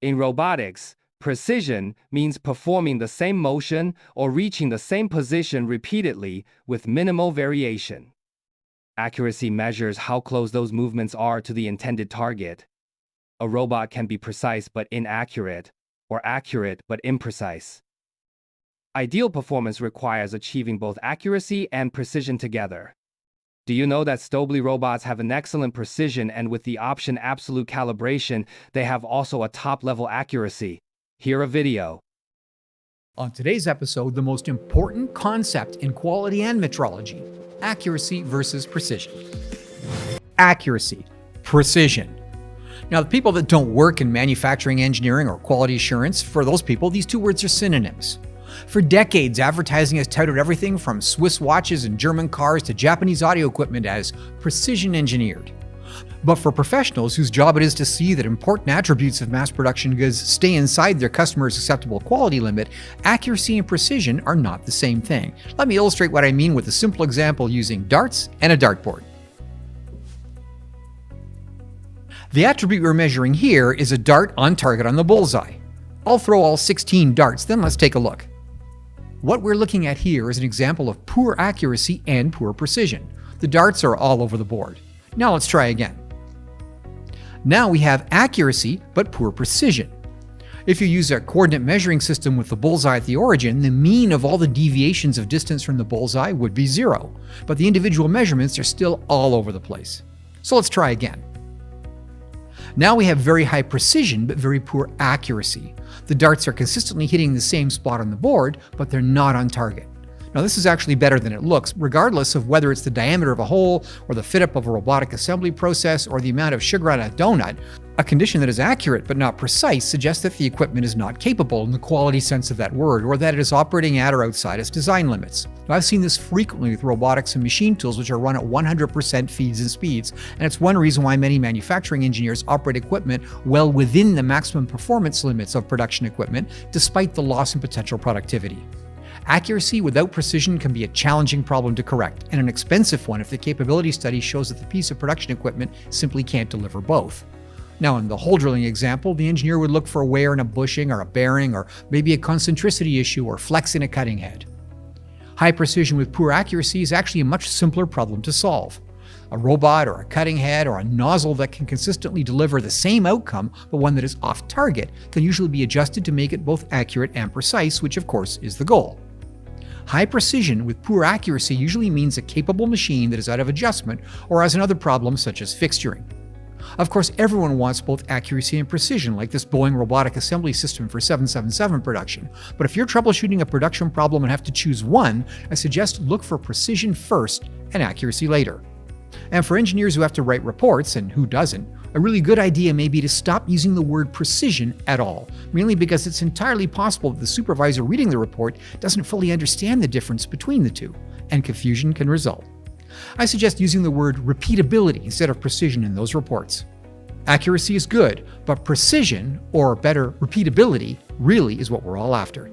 In robotics, precision means performing the same motion or reaching the same position repeatedly with minimal variation. Accuracy measures how close those movements are to the intended target. A robot can be precise but inaccurate, or accurate but imprecise. Ideal performance requires achieving both accuracy and precision together. Do you know that Stobly robots have an excellent precision, and with the option absolute calibration, they have also a top-level accuracy? Here a video. On today's episode, the most important concept in quality and metrology: accuracy versus precision. Accuracy, precision. Now, the people that don't work in manufacturing engineering or quality assurance, for those people, these two words are synonyms. For decades, advertising has touted everything from Swiss watches and German cars to Japanese audio equipment as precision engineered. But for professionals whose job it is to see that important attributes of mass production goods stay inside their customers' acceptable quality limit, accuracy and precision are not the same thing. Let me illustrate what I mean with a simple example using darts and a dartboard. The attribute we're measuring here is a dart on target on the bullseye. I'll throw all 16 darts, then let's take a look. What we're looking at here is an example of poor accuracy and poor precision. The darts are all over the board. Now let's try again. Now we have accuracy but poor precision. If you use a coordinate measuring system with the bullseye at the origin, the mean of all the deviations of distance from the bullseye would be 0, but the individual measurements are still all over the place. So let's try again. Now we have very high precision but very poor accuracy. The darts are consistently hitting the same spot on the board, but they're not on target. Now this is actually better than it looks, regardless of whether it's the diameter of a hole, or the fit-up of a robotic assembly process, or the amount of sugar on a donut. A condition that is accurate but not precise suggests that the equipment is not capable in the quality sense of that word, or that it is operating at or outside its design limits. Now, I've seen this frequently with robotics and machine tools which are run at 100% feeds and speeds, and it's one reason why many manufacturing engineers operate equipment well within the maximum performance limits of production equipment, despite the loss in potential productivity. Accuracy without precision can be a challenging problem to correct, and an expensive one if the capability study shows that the piece of production equipment simply can't deliver both. Now, in the hole drilling example, the engineer would look for wear in a bushing or a bearing, or maybe a concentricity issue or flex in a cutting head. High precision with poor accuracy is actually a much simpler problem to solve. A robot or a cutting head or a nozzle that can consistently deliver the same outcome, but one that is off target, can usually be adjusted to make it both accurate and precise, which of course is the goal. High precision with poor accuracy usually means a capable machine that is out of adjustment or has another problem such as fixturing. Of course, everyone wants both accuracy and precision, like this Boeing robotic assembly system for 777 production. But if you're troubleshooting a production problem and have to choose one, I suggest look for precision first and accuracy later. And for engineers who have to write reports, and who doesn't, a really good idea may be to stop using the word precision at all, mainly because it's entirely possible that the supervisor reading the report doesn't fully understand the difference between the two, and confusion can result. I suggest using the word repeatability instead of precision in those reports. Accuracy is good, but precision, or better, repeatability, really is what we're all after.